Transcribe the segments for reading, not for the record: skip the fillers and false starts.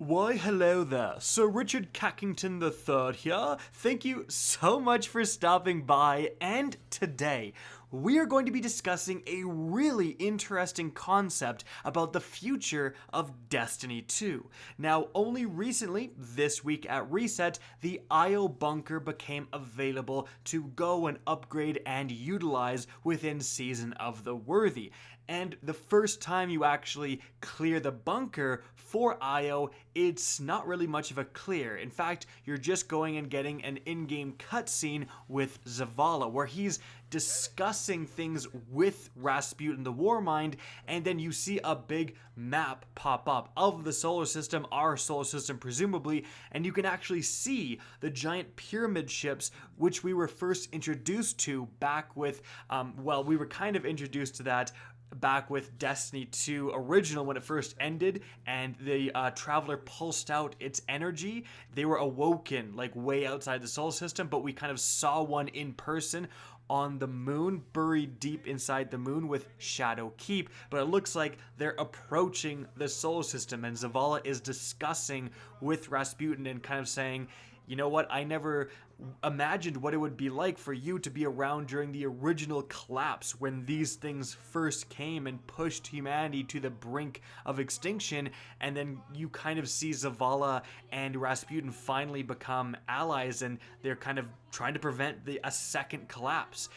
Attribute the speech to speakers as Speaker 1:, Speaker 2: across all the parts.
Speaker 1: Why, hello there. Sir Richard Cackington III here. Thank you so much for stopping by, and today we are going to be discussing a really interesting concept about the future of Destiny 2. Now, only recently, this week at Reset, the IO bunker became available to go and upgrade and utilize within Season of the Worthy. And the first time you actually clear the bunker for IO, it's not really much of a clear. In fact, you're just going and getting an in-game cutscene with Zavala, where he's discussing things with Rasputin the Warmind, and then you see a big map pop up of the solar system, our solar system presumably, and you can actually see the giant pyramid ships, which we were first introduced to back with, we were kind of introduced to that back with Destiny 2 original when it first ended, and the Traveler pulsed out its energy. They were awoken like way outside the solar system, but we kind of saw one in person on the moon, buried deep inside the moon with Shadow Keep, but it looks like they're approaching the solar system, and Zavala is discussing with Rasputin and kind of saying, you know what, I never imagined what it would be like for you to be around during the original collapse when these things first came and pushed humanity to the brink of extinction, and then you kind of see Zavala and Rasputin finally become allies, and they're kind of trying to prevent a second collapse.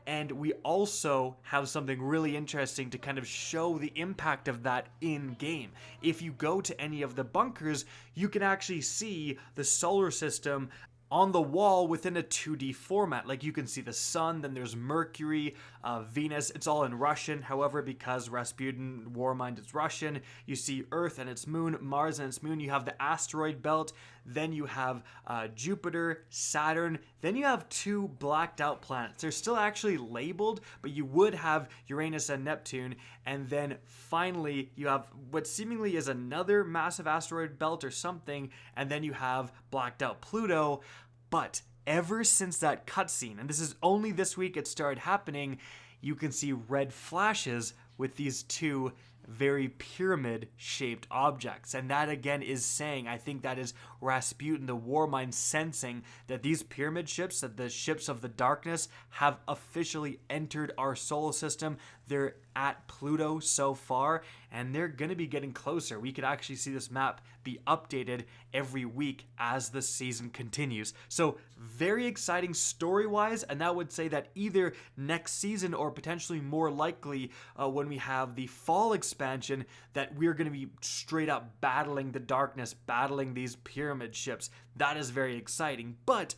Speaker 1: And we also have something really interesting to kind of show the impact of that in-game. If you go to any of the bunkers, you can actually see the solar system on the wall within a 2D format. Like, you can see the sun, then there's Mercury, Venus. It's all in Russian. However, because Rasputin Warmind is Russian, you see Earth and its moon, Mars and its moon. You have the asteroid belt. Then you have Jupiter, Saturn. Then you have two blacked out planets. They're still actually labeled, but you would have Uranus and Neptune. And then finally, you have what seemingly is another massive asteroid belt or something. And then you have blacked out Pluto. But ever since that cutscene, and this is only this week it started happening, you can see red flashes with these two very pyramid-shaped objects. And that again is saying, I think that is Rasputin the Warmind sensing that these pyramid ships, that the ships of the darkness, have officially entered our solar system. They're at Pluto so far, and they're going to be getting closer. We could actually see this map be updated every week as the season continues. So very exciting story-wise, and that would say that either next season or potentially more likely when we have the fall expansion, that we're going to be straight up battling the darkness, battling these pyramid ships. That is very exciting. But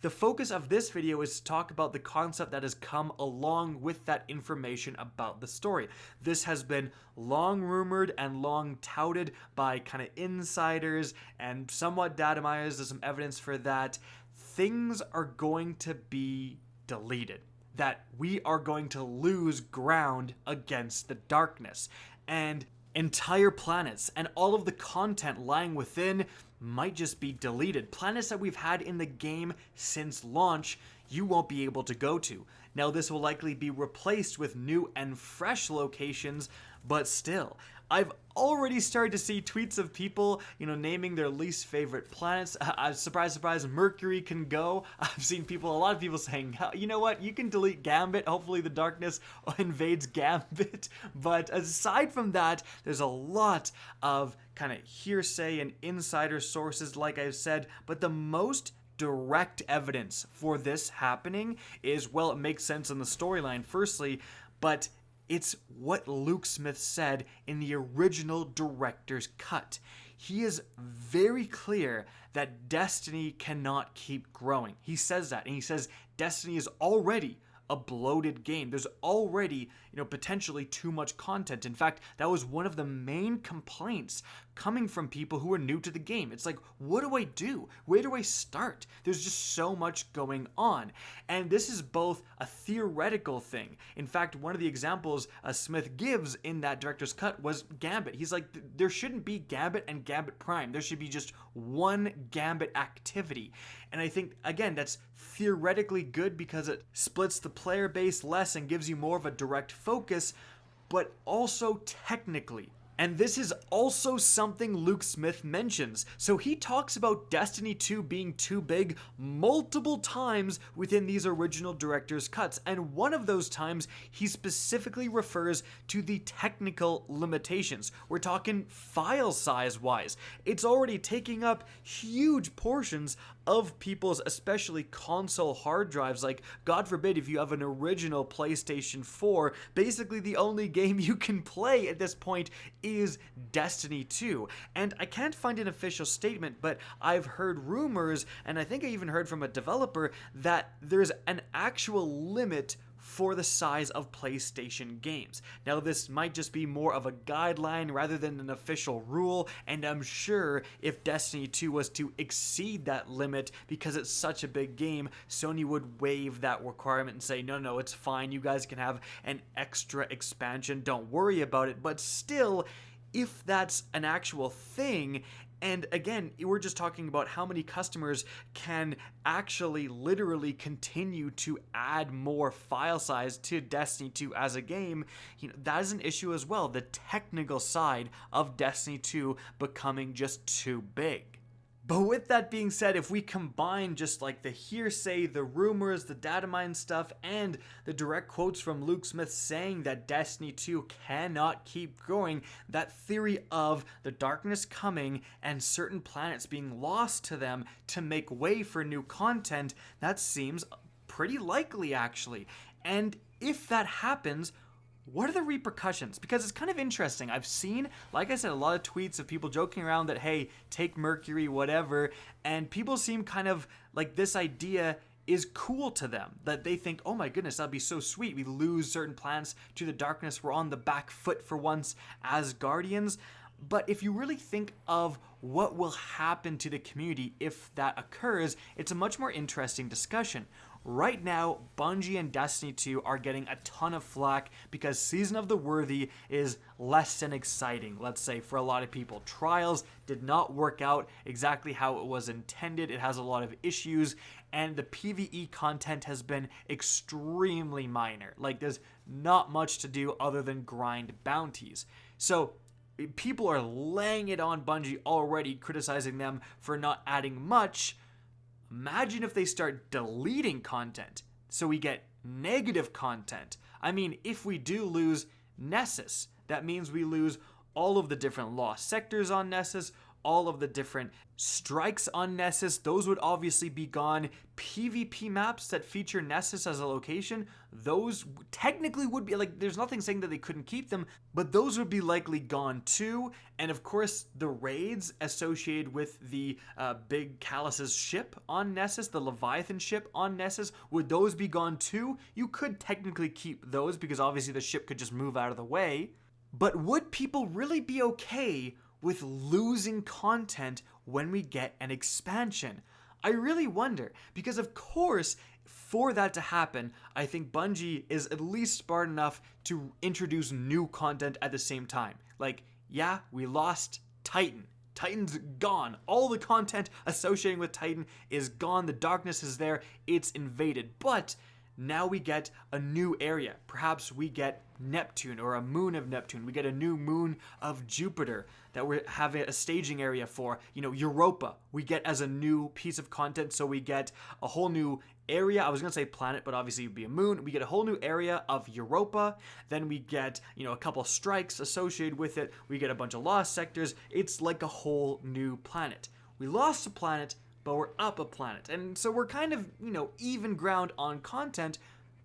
Speaker 1: the focus of this video is to talk about the concept that has come along with that information about the story. This has been long rumored and long touted by kind of insiders and somewhat data miners. There's some evidence for that. Things are going to be deleted. That we are going to lose ground against the darkness. And entire planets and all of the content lying within might just be deleted. Planets that we've had in the game since launch, you won't be able to go to. Now, this will likely be replaced with new and fresh locations, but still, I've already started to see tweets of people, naming their least favorite planets. Surprise, surprise, Mercury can go. I've seen a lot of people saying, you know what, you can delete Gambit. Hopefully the darkness invades Gambit. But aside from that, there's a lot of kind of hearsay and insider sources, like I've said, but the most direct evidence for this happening is, well, it makes sense in the storyline, firstly, but it's what Luke Smith said in the original director's cut. He is very clear that Destiny cannot keep growing. He says that, and he says Destiny is already a bloated game. There's already, potentially too much content. In fact, that was one of the main complaints coming from people who are new to the game. It's like, what do I do? Where do I start? There's just so much going on. And this is both a theoretical thing. In fact, one of the examples Smith gives in that director's cut was Gambit. He's like, there shouldn't be Gambit and Gambit Prime. There should be just one Gambit activity. And I think, again, that's theoretically good because it splits the player base less and gives you more of a direct focus, but also technically, And this is also something Luke Smith mentions. So he talks about Destiny 2 being too big multiple times within these original director's cuts. And one of those times, he specifically refers to the technical limitations. We're talking file size wise. It's already taking up huge portions of people's, especially console hard drives. Like, God forbid, if you have an original PlayStation 4, basically the only game you can play at this point is Destiny 2. And I can't find an official statement, but I've heard rumors, and I think I even heard from a developer, that there's an actual limit for the size of PlayStation games. Now, this might just be more of a guideline rather than an official rule, and I'm sure if Destiny 2 was to exceed that limit because it's such a big game, Sony would waive that requirement and say, no, it's fine, you guys can have an extra expansion, don't worry about it. But still, if that's an actual thing, and again, we're just talking about how many customers can actually literally continue to add more file size to Destiny 2 as a game, that is an issue as well. The technical side of Destiny 2 becoming just too big. But with that being said, if we combine just like the hearsay, the rumors, the data mine stuff, and the direct quotes from Luke Smith saying that Destiny 2 cannot keep growing, that theory of the darkness coming and certain planets being lost to them to make way for new content, that seems pretty likely actually. And if that happens, what are the repercussions? Because it's kind of interesting. I've seen, like I said, a lot of tweets of people joking around that, hey, take Mercury, whatever, and people seem kind of like this idea is cool to them, that they think, oh my goodness, that'd be so sweet. We lose certain planets to the darkness. We're on the back foot for once as Guardians. But if you really think of what will happen to the community if that occurs, it's a much more interesting discussion. Right now, Bungie and Destiny 2 are getting a ton of flack because Season of the Worthy is less than exciting, let's say, for a lot of people. Trials did not work out exactly how it was intended. It has a lot of issues, and the PvE content has been extremely minor. Like, there's not much to do other than grind bounties. So people are laying it on Bungie already, criticizing them for not adding much. Imagine if they start deleting content, so we get negative content. I mean, if we do lose Nessus, that means we lose all of the different lost sectors on Nessus, all of the different strikes on Nessus. Those would obviously be gone. PvP maps that feature Nessus as a location, those technically would be, like, there's nothing saying that they couldn't keep them, but those would be likely gone too. And of course, the raids associated with the big Callus's ship on Nessus, the Leviathan ship on Nessus, would those be gone too? You could technically keep those because obviously the ship could just move out of the way. But would people really be okay with losing content when we get an expansion? I really wonder, because of course, for that to happen, I think Bungie is at least smart enough to introduce new content at the same time. Like, yeah, we lost Titan. Titan's gone. All the content associating with Titan is gone. The darkness is there. It's invaded. But now we get a new area. Perhaps we get Neptune or a moon of Neptune. We get a new moon of Jupiter that we're having a staging area for. Europa we get as a new piece of content. So we get a whole new area. I was going to say planet, but obviously it would be a moon. We get a whole new area of Europa. Then we get, a couple strikes associated with it. We get a bunch of lost sectors. It's like a whole new planet. We lost a planet, but we're up a planet. And so we're kind of, even ground on content.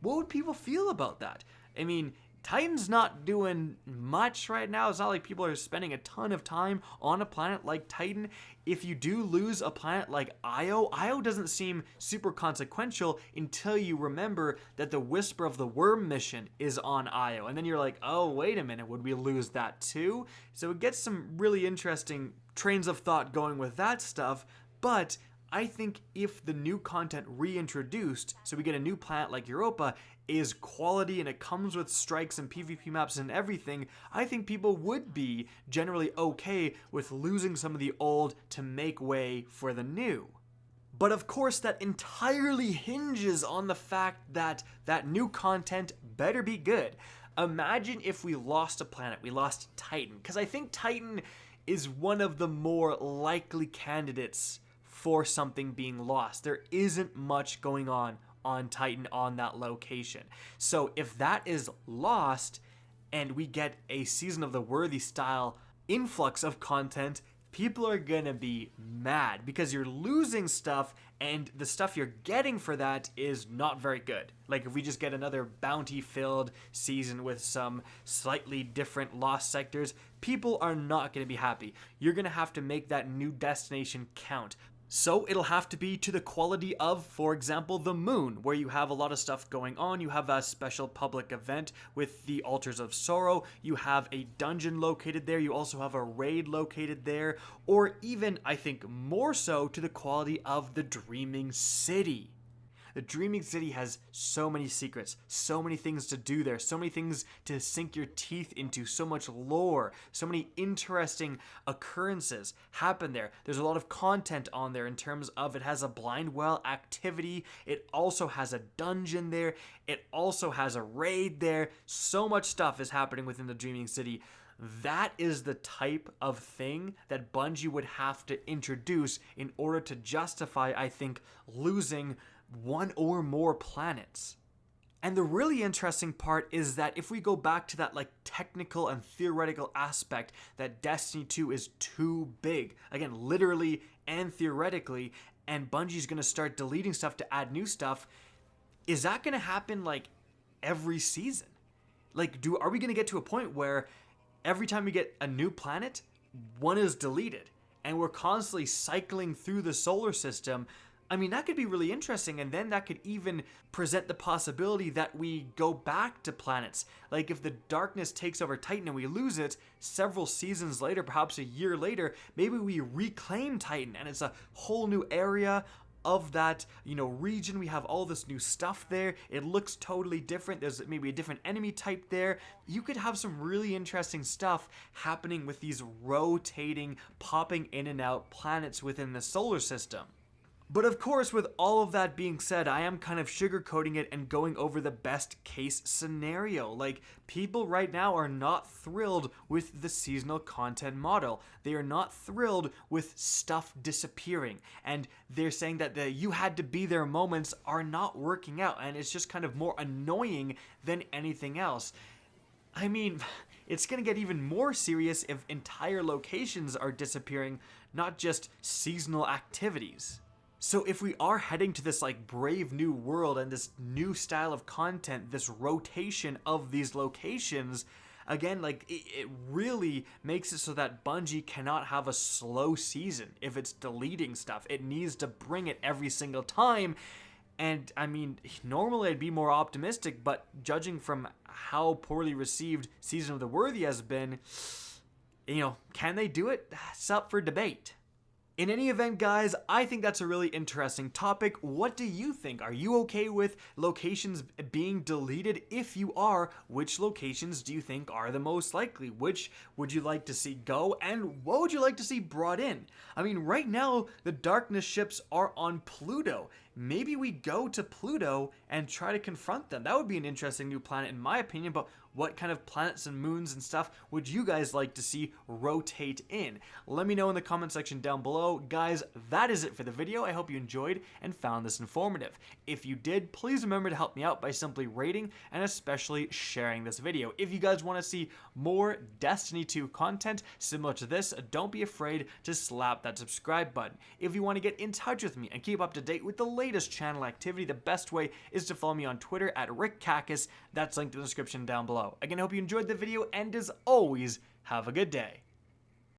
Speaker 1: What would people feel about that? I mean, Titan's not doing much right now. It's not like people are spending a ton of time on a planet like Titan. If you do lose a planet like Io doesn't seem super consequential until you remember that the Whisper of the Worm mission is on Io. And then you're like, oh, wait a minute, would we lose that too? So it gets some really interesting trains of thought going with that stuff. But I think if the new content reintroduced, so we get a new planet like Europa, is quality and it comes with strikes and PvP maps and everything, I think people would be generally okay with losing some of the old to make way for the new. But of course, that entirely hinges on the fact that that new content better be good. Imagine if we lost a planet, we lost Titan, because I think Titan is one of the more likely candidates for something being lost. There isn't much going on Titan on that location. So if that is lost and we get a Season of the Worthy style influx of content, people are gonna be mad because you're losing stuff and the stuff you're getting for that is not very good. Like if we just get another bounty-filled season with some slightly different lost sectors, people are not gonna be happy. You're gonna have to make that new destination count. So it'll have to be to the quality of, for example, the moon, where you have a lot of stuff going on. You have a special public event with the Altars of Sorrow. You have a dungeon located there. You also have a raid located there. Or even, I think, more so to the quality of the Dreaming City. The Dreaming City has so many secrets, so many things to do there, so many things to sink your teeth into, so much lore, so many interesting occurrences happen there. There's a lot of content on there in terms of it has a blind well activity, it also has a dungeon there, it also has a raid there. So much stuff is happening within the Dreaming City. That is the type of thing that Bungie would have to introduce in order to justify, I think, losing one or more planets. And the really interesting part is that if we go back to that like technical and theoretical aspect that Destiny 2 is too big, again, literally and theoretically, and Bungie's gonna start deleting stuff to add new stuff, is that gonna happen like every season? Like, are we gonna get to a point where every time we get a new planet, one is deleted, and we're constantly cycling through the solar system? I mean, that could be really interesting, and then that could even present the possibility that we go back to planets. Like, if the darkness takes over Titan and we lose it, several seasons later, perhaps a year later, maybe we reclaim Titan, and it's a whole new area of that, region. We have all this new stuff there. It looks totally different. There's maybe a different enemy type there. You could have some really interesting stuff happening with these rotating, popping in and out planets within the solar system. But of course, with all of that being said, I am kind of sugarcoating it and going over the best case scenario. Like, people right now are not thrilled with the seasonal content model. They are not thrilled with stuff disappearing. And they're saying that the you had to be there moments are not working out. And it's just kind of more annoying than anything else. I mean, it's going to get even more serious if entire locations are disappearing, not just seasonal activities. So if we are heading to this like brave new world and this new style of content, this rotation of these locations, again, like it really makes it so that Bungie cannot have a slow season if it's deleting stuff. It needs to bring it every single time. And I mean, normally I'd be more optimistic, but judging from how poorly received Season of the Worthy has been, can they do it? It's up for debate. In any event, guys, I think that's a really interesting topic. What do you think? Are you okay with locations being deleted? If you are, which locations do you think are the most likely? Which would you like to see go? And what would you like to see brought in? I mean, right now, the Darkness ships are on Pluto. Maybe we go to Pluto and try to confront them. That would be an interesting new planet in my opinion, but what kind of planets and moons and stuff would you guys like to see rotate in? Let me know in the comment section down below. Guys, that is it for the video. I hope you enjoyed and found this informative. If you did, please remember to help me out by simply rating and especially sharing this video. If you guys want to see more Destiny 2 content similar to this, don't be afraid to slap that subscribe button. If you want to get in touch with me and keep up to date with the latest channel activity, the best way is to follow me on Twitter at @RickKackis. That's linked in the description down below. Again, I hope you enjoyed the video, and as always, have a good day.